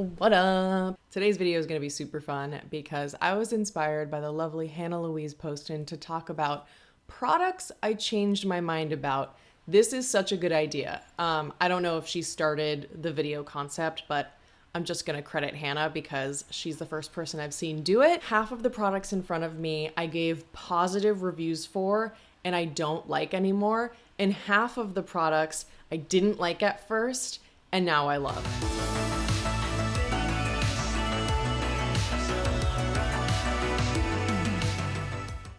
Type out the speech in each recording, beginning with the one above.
What up? Today's video is going to be super fun because I was inspired by the lovely Hannah Louise Poston to talk about products I changed my mind about. This is such a good idea. I don't know if she started the video concept, but I'm just going to credit Hannah because she's the first person I've seen do it. Half of the products in front of me I gave positive reviews for and I don't like anymore. And half of the products I didn't like at first and now I love.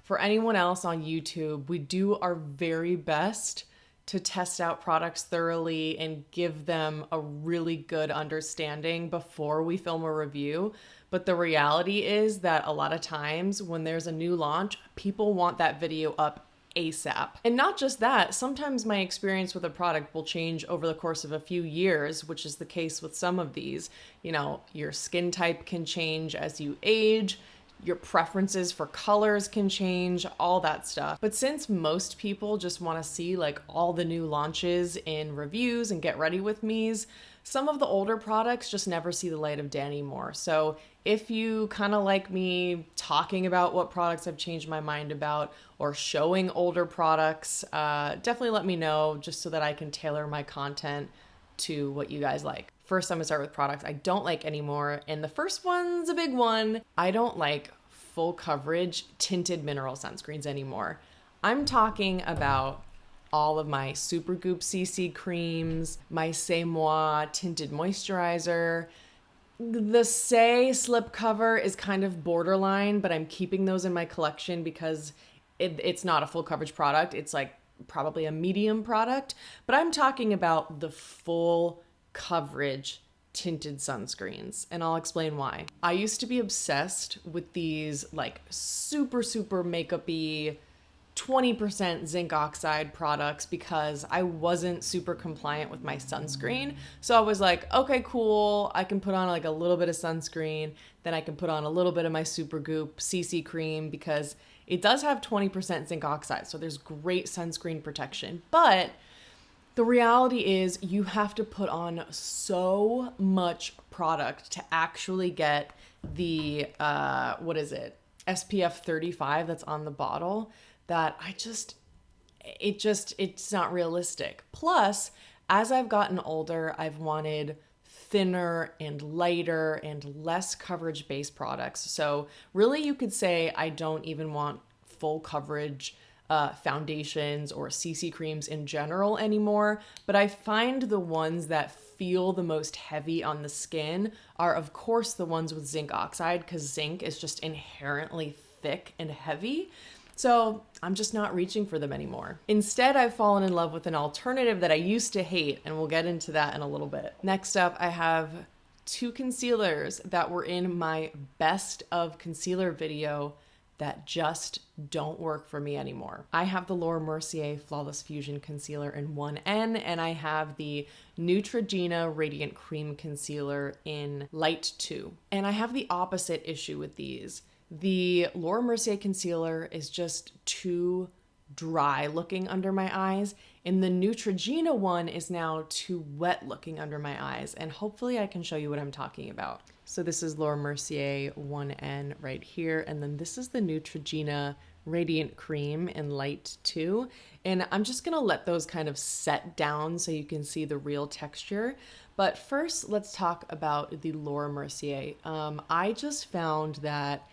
For anyone else on YouTube, we do our very best to test out products thoroughly and give them a really good understanding before we film a review. But the reality is that a lot of times when there's a new launch, people want that video up ASAP. And not just that, sometimes my experience with a product will change over the course of a few years, which is the case with some of these. You know, your skin type can change as you age. Your preferences for colors can change, all that stuff. But since most people just want to see like all the new launches in reviews and get ready with me's, some of the older products just never see the light of day anymore. So if you kind of like me talking about what products I've changed my mind about or showing older products, definitely let me know just so that I can tailor my content to what you guys like. First, I'm gonna start with products I don't like anymore. And the first one's a big one. I don't like full coverage tinted mineral sunscreens anymore. I'm talking about all of my Supergoop CC creams, my C'est Moi tinted moisturizer. The Say slip cover is kind of borderline, but I'm keeping those in my collection because it's not a full coverage product. It's like probably a medium product, but I'm talking about the full coverage tinted sunscreens, and I'll explain why. I used to be obsessed with these like super makeup-y 20% zinc oxide products because I wasn't super compliant with my sunscreen. So I was like, okay, cool. I can put on like a little bit of sunscreen, then I can put on a little bit of my Supergoop CC cream because it does have 20% zinc oxide. So there's great sunscreen protection. But the reality is you have to put on so much product to actually get the, SPF 35 that's on the bottle that it's not realistic. Plus, as I've gotten older, I've wanted thinner and lighter and less coverage based products. So really you could say I don't even want full coverage foundations or CC creams in general anymore, but I find the ones that feel the most heavy on the skin are of course the ones with zinc oxide because zinc is just inherently thick and heavy. So I'm just not reaching for them anymore. Instead, I've fallen in love with an alternative that I used to hate, and we'll get into that in a little bit. Next up, I have two concealers that were in my best of concealer video that just don't work for me anymore. I have the Laura Mercier Flawless Fusion Concealer in 1N, and I have the Neutrogena Radiant Cream Concealer in Light 2. And I have the opposite issue with these. The Laura Mercier Concealer is just too dry looking under my eyes, and the Neutrogena one is now too wet looking under my eyes, and hopefully I can show you what I'm talking about. So this is Laura Mercier 1N right here, and then this is the Neutrogena Radiant Cream in Light 2, and I'm just gonna let those kind of set down so you can see the real texture. But first, let's talk about the Laura Mercier. I just found that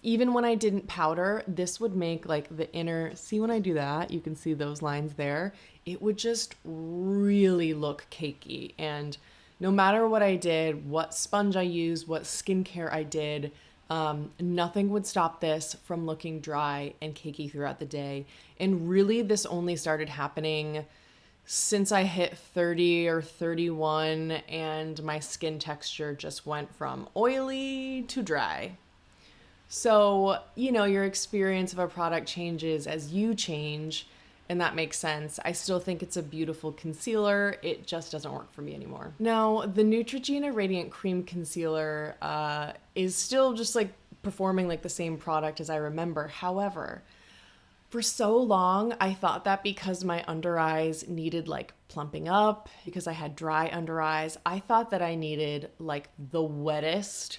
even when I didn't powder, this would make like the inner, see when I do that, you can see those lines there, it would just really look cakey. And no matter what I did, what sponge I used, what skincare I did, nothing would stop this from looking dry and cakey throughout the day. And really this only started happening since I hit 30 or 31 and my skin texture just went from oily to dry. So, you know, your experience of a product changes as you change, and that makes sense. I still think it's a beautiful concealer. It just doesn't work for me anymore. Now, the Neutrogena Radiant Cream Concealer is still just like performing like the same product as I remember. However, For so long, I thought that because my under eyes needed like plumping up, because I had dry under eyes, I thought that I needed like the wettest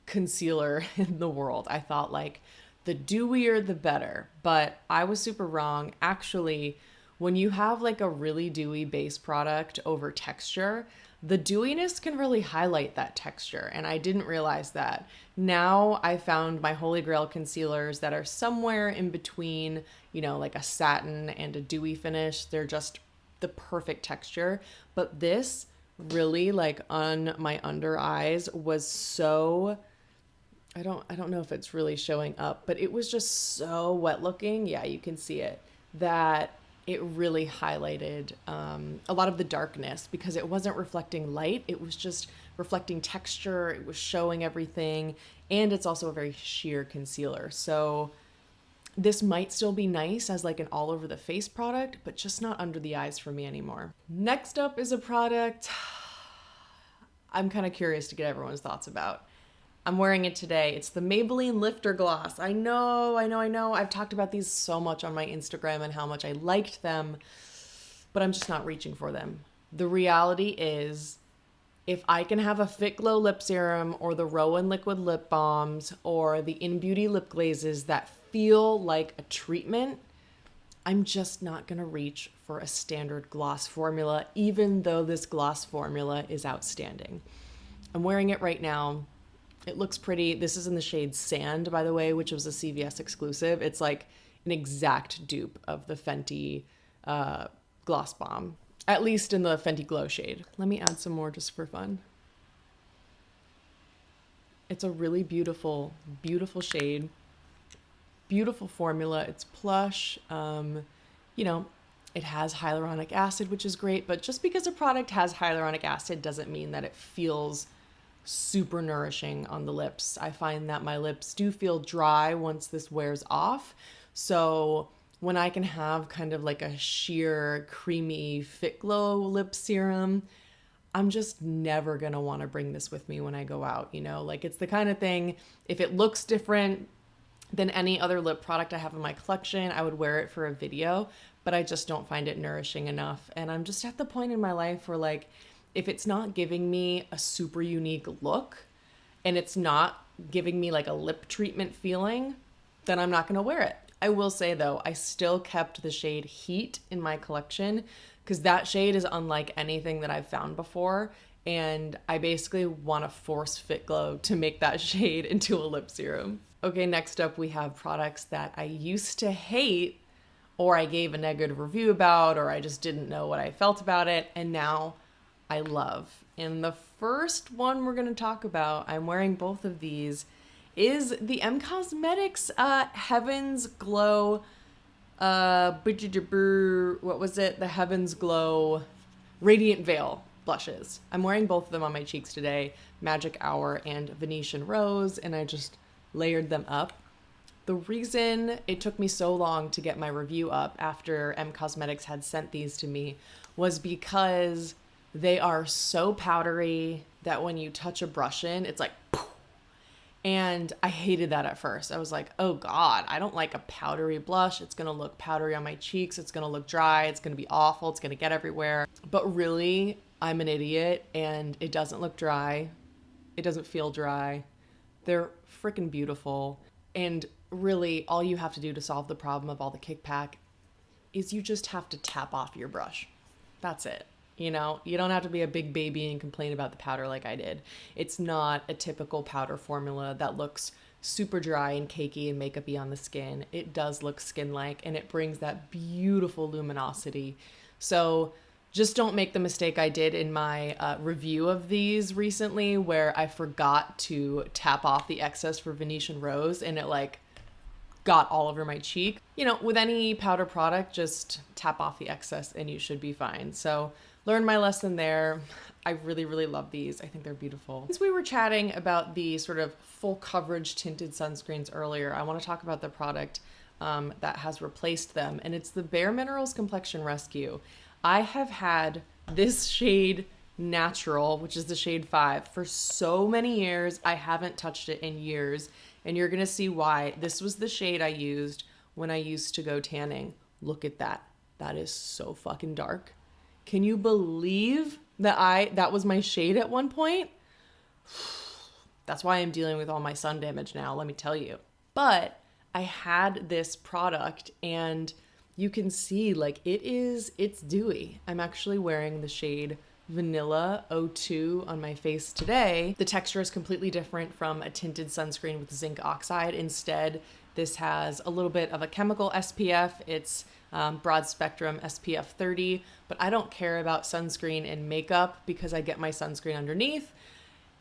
concealer in the world. I thought like the dewier the better, but I was super wrong. Actually, when you have like a really dewy base product over texture, the dewiness can really highlight that texture. And I didn't realize that. Now I found my holy grail concealers that are somewhere in between, you know, like a satin and a dewy finish. They're just the perfect texture. But this really like on my under eyes was so, I don't know if it's really showing up, but it was just so wet looking. Yeah, you can see it. That it really highlighted a lot of the darkness because it wasn't reflecting light. It was just reflecting texture. It was showing everything. And it's also a very sheer concealer. So this might still be nice as like an all over the face product, but just not under the eyes for me anymore. Next up is a product I'm kind of curious to get everyone's thoughts about. I'm wearing it today. It's the Maybelline Lifter Gloss. I know. I've talked about these so much on my Instagram and how much I liked them, but I'm just not reaching for them. The reality is, if I can have a Fit Glow lip serum or the Rowan liquid lip balms or the In Beauty lip glazes that feel like a treatment, I'm just not going to reach for a standard gloss formula, even though this gloss formula is outstanding. I'm wearing it right now. It looks pretty. This is in the shade Sand, by the way, which was a CVS exclusive. It's like an exact dupe of the Fenty Gloss Bomb, at least in the Fenty Glow shade. Let me add some more just for fun. It's a really beautiful, beautiful shade. Beautiful formula. It's plush. You know, it has hyaluronic acid, which is great. But just because a product has hyaluronic acid doesn't mean that it feels super nourishing on the lips. I find that my lips do feel dry once this wears off. So when I can have kind of like a sheer, creamy Fit Glow lip serum, I'm just never gonna want to bring this with me when I go out, you know? Like, it's the kind of thing, if it looks different than any other lip product I have in my collection, I would wear it for a video, but I just don't find it nourishing enough. And I'm just at the point in my life where, like, if it's not giving me a super unique look and it's not giving me like a lip treatment feeling, then I'm not going to wear it. I will say though, I still kept the shade Heat in my collection because that shade is unlike anything that I've found before. And I basically want to force Fit Glow to make that shade into a lip serum. Okay, next up we have products that I used to hate, or I gave a negative review about, or I just didn't know what I felt about it. And now I love. And the first one we're going to talk about, I'm wearing both of these, is the M Cosmetics Heaven's Glow, what was it? The Heaven's Glow Radiant Veil blushes. I'm wearing both of them on my cheeks today, Magic Hour and Venetian Rose, and I just layered them up. The reason it took me so long to get my review up after M Cosmetics had sent these to me was because they are so powdery that when you touch a brush in, it's like, poof. And I hated that at first. I was like, oh God, I don't like a powdery blush. It's gonna look powdery on my cheeks. It's gonna look dry. It's gonna be awful. It's gonna get everywhere. But really, I'm an idiot and it doesn't look dry. It doesn't feel dry. They're freaking beautiful. And really, all you have to do to solve the problem of all the kickback is you just have to tap off your brush. That's it. You know, you don't have to be a big baby and complain about the powder like I did. It's not a typical powder formula that looks super dry and cakey and makeup-y on the skin. It does look skin-like, and it brings that beautiful luminosity. So just don't make the mistake I did in my review of these recently, where I forgot to tap off the excess for Venetian Rose, and it like got all over my cheek. You know, with any powder product, just tap off the excess and you should be fine. So learned my lesson there. I really, really love these. I think they're beautiful. Since we were chatting about the sort of full coverage tinted sunscreens earlier, I want to talk about the product that has replaced them, and it's the Bare Minerals Complexion Rescue. I have had this shade Natural, which is the shade 5, for so many years. I haven't touched it in years, and you're gonna see why. This was the shade I used when I used to go tanning. Look at that. That is so fucking dark. Can you believe that that was my shade at one point? That's why I'm dealing with all my sun damage now, let me tell you. But I had this product and you can see like it's dewy. I'm actually wearing the shade Vanilla 02 on my face today. The texture is completely different from a tinted sunscreen with zinc oxide. Instead, this has a little bit of a chemical SPF. It's broad spectrum SPF 30, but I don't care about sunscreen and makeup because I get my sunscreen underneath.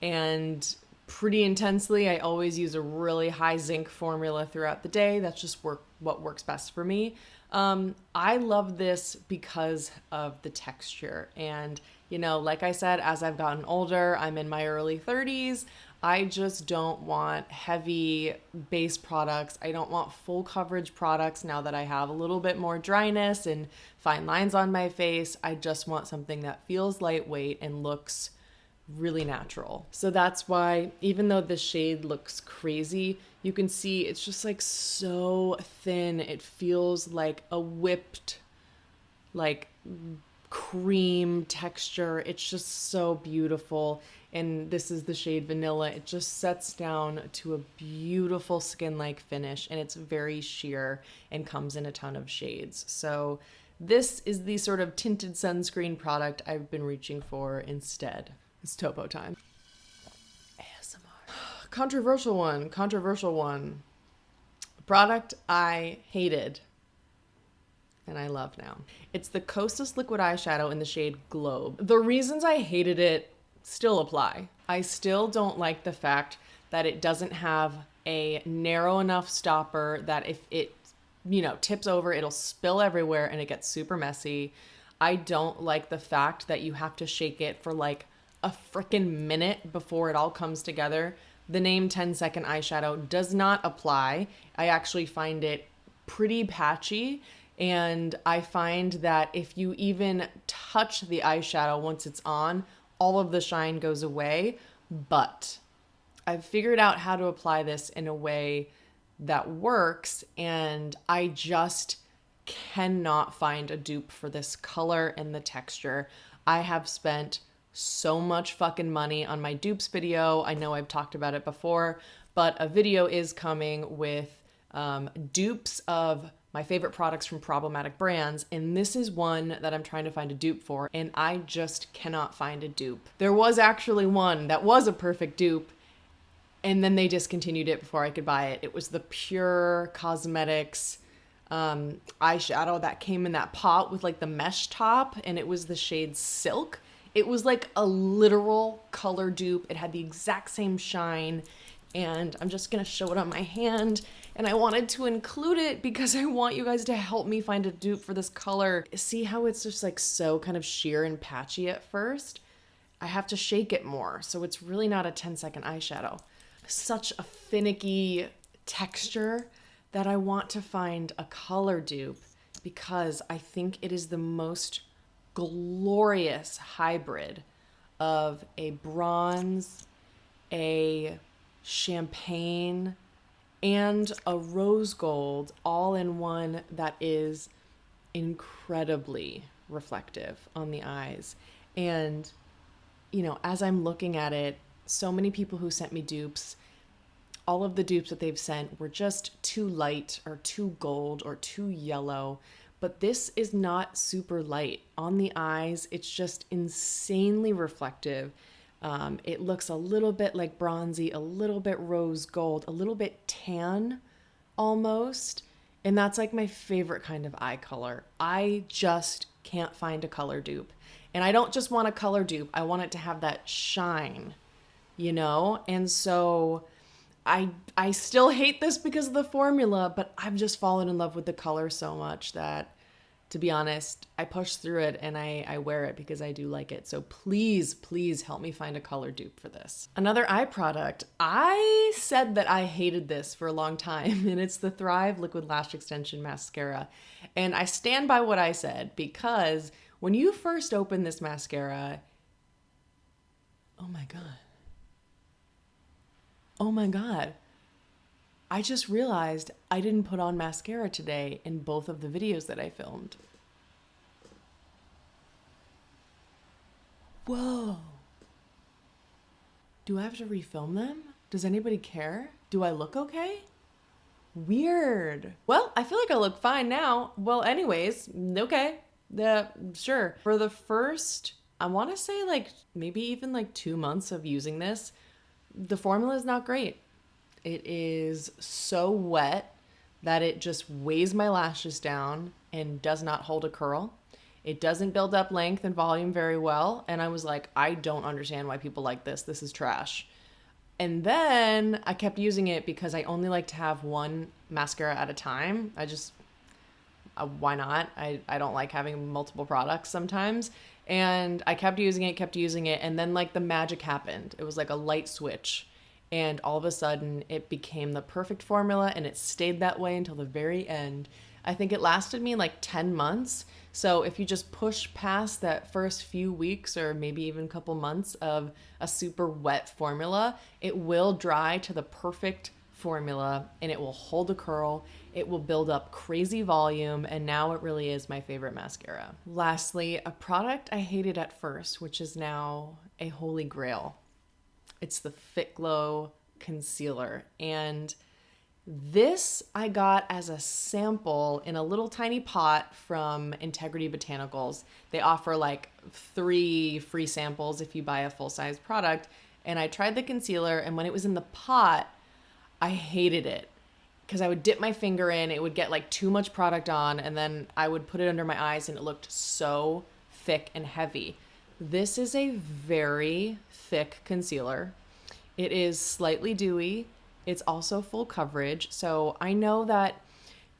And pretty intensely, I always use a really high zinc formula throughout the day. That's just what works best for me. I love this because of the texture. And, you know, like I said, as I've gotten older, I'm in my early 30s. I just don't want heavy base products. I don't want full coverage products now that I have a little bit more dryness and fine lines on my face. I just want something that feels lightweight and looks really natural. So that's why, even though the shade looks crazy, you can see it's just like so thin. It feels like a whipped, like cream texture. It's just so beautiful. And this is the shade Vanilla. It just sets down to a beautiful skin-like finish, and it's very sheer and comes in a ton of shades. So this is the sort of tinted sunscreen product I've been reaching for instead. It's Topo time. ASMR. Controversial one. Product I hated and I love now. It's the Kosas liquid eyeshadow in the shade Globe. The reasons I hated it still apply. I still don't like the fact that it doesn't have a narrow enough stopper that if it, tips over, it'll spill everywhere and it gets super messy. I don't like the fact that you have to shake it for like a freaking minute before it all comes together. The name 10-second eyeshadow does not apply. I actually find it pretty patchy, and I find that if you even touch the eyeshadow once it's on, all of the shine goes away. But I've figured out how to apply this in a way that works, and I just cannot find a dupe for this color and the texture. I have spent so much fucking money on my dupes video. I know I've talked about it before, but a video is coming with dupes of my favorite products from problematic brands, and this is one that I'm trying to find a dupe for, and I just cannot find a dupe. There was actually one that was a perfect dupe, and then they discontinued it before I could buy it. It was the Pure Cosmetics eyeshadow that came in that pot with like the mesh top, and it was the shade Silk. It was like a literal color dupe. It had the exact same shine, and I'm just gonna show it on my hand. And I wanted to include it because I want you guys to help me find a dupe for this color. See how it's just like so kind of sheer and patchy at first? I have to shake it more, so it's really not a 10-second eyeshadow. Such a finicky texture that I want to find a color dupe because I think it is the most glorious hybrid of a bronze, a champagne, and a rose gold all in one that is incredibly reflective on the eyes. And, as I'm looking at it, so many people who sent me dupes, all of the dupes that they've sent were just too light or too gold or too yellow. But this is not super light. On the eyes, it's just insanely reflective. It looks a little bit like bronzy, a little bit rose gold, a little bit tan almost. And that's like my favorite kind of eye color. I just can't find a color dupe. And I don't just want a color dupe. I want it to have that shine, And so I still hate this because of the formula, but I've just fallen in love with the color so much that, to be honest, I push through it and I wear it because I do like it. So please, please help me find a color dupe for this. Another eye product. I said that I hated this for a long time, and it's the Thrive Liquid Lash Extension Mascara. And I stand by what I said because when you first open this mascara, oh my God. I just realized I didn't put on mascara today in both of the videos that I filmed. Whoa. Do I have to refilm them? Does anybody care? Do I look okay? Weird. Well, I feel like I look fine now. Well, anyways, okay. Sure. For the first, I want to say like maybe even like 2 months of using this, the formula is not great. It is so wet that it just weighs my lashes down and does not hold a curl. It doesn't build up length and volume very well. And I was like, I don't understand why people like this. This is trash. And then I kept using it because I only like to have one mascara at a time. Why not? I don't like having multiple products sometimes. And I kept using it. And then like the magic happened. It was like a light switch. And all of a sudden it became the perfect formula, and it stayed that way until the very end. I think it lasted me like 10 months. So if you just push past that first few weeks or maybe even a couple months of a super wet formula, it will dry to the perfect formula, and it will hold a curl. It will build up crazy volume, and now it really is my favorite mascara. Lastly, a product I hated at first, which is now a holy grail. It's the Fit Glow concealer. And this I got as a sample in a little tiny pot from Integrity Botanicals. They offer like 3 free samples if you buy a full-size product. And I tried the concealer, and when it was in the pot, I hated it because I would dip my finger in, it would get like too much product on, and then I would put it under my eyes and it looked so thick and heavy. This is a very thick concealer. It is slightly dewy. It's also full coverage. So I know that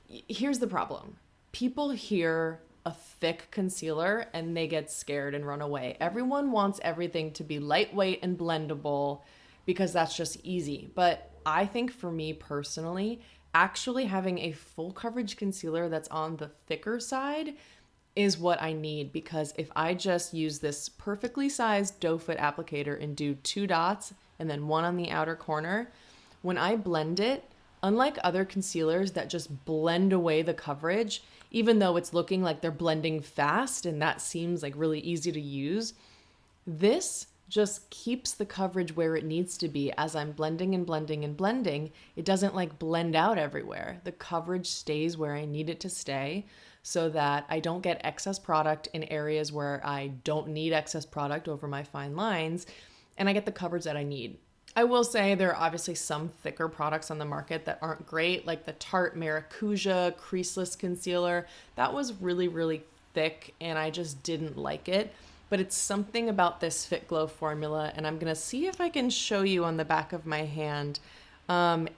here's the problem. People hear a thick concealer and they get scared and run away. Everyone wants everything to be lightweight and blendable because that's just easy. But I think for me personally, actually having a full coverage concealer that's on the thicker side is what I need, because if I just use this perfectly sized doe foot applicator and do 2 dots and then 1 on the outer corner, when I blend it, unlike other concealers that just blend away the coverage, even though it's looking like they're blending fast and that seems like really easy to use, this just keeps the coverage where it needs to be as I'm blending and blending and blending. It doesn't like blend out everywhere. The coverage stays where I need it to stay so that I don't get excess product in areas where I don't need excess product over my fine lines, and I get the coverage that I need. I will say there are obviously some thicker products on the market that aren't great, like the Tarte Maracuja Creaseless Concealer. That was really, really thick and I just didn't like it. But it's something about this Fit Glow formula, and I'm gonna see if I can show you on the back of my hand.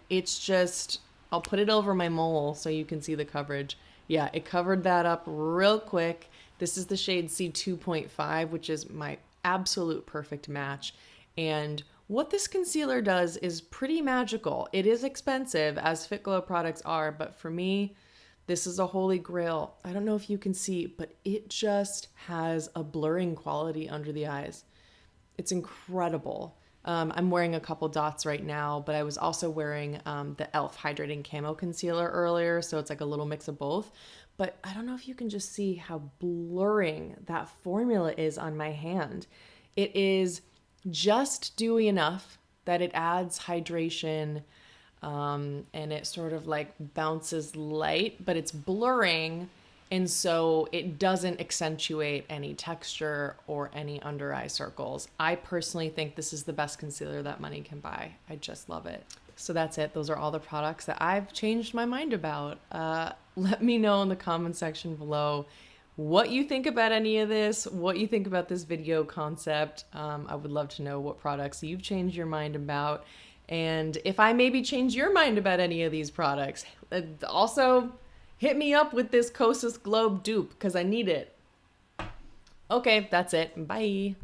It's just, I'll put it over my mole so you can see the coverage. Yeah, it covered that up real quick. This is the shade C2.5, which is my absolute perfect match. And what this concealer does is pretty magical. It is expensive, as Fit Glow products are, but for me, this is a holy grail. I don't know if you can see, but it just has a blurring quality under the eyes. It's incredible. I'm wearing a couple dots right now, but I was also wearing the e.l.f. Hydrating Camo Concealer earlier, so it's like a little mix of both. But I don't know if you can just see how blurring that formula is on my hand. It is just dewy enough that it adds hydration, and it sort of like bounces light, but it's blurring, and so it doesn't accentuate any texture or any under eye circles. I personally think this is the best concealer that money can buy. I just love it. So that's it. Those are all the products that I've changed my mind about. Let me know in the comment section below what you think about any of this, what you think about this video concept. I would love to know what products you've changed your mind about, and if I maybe change your mind about any of these products. Also, hit me up with this Kosas Globe dupe because I need it. Okay, that's it. Bye.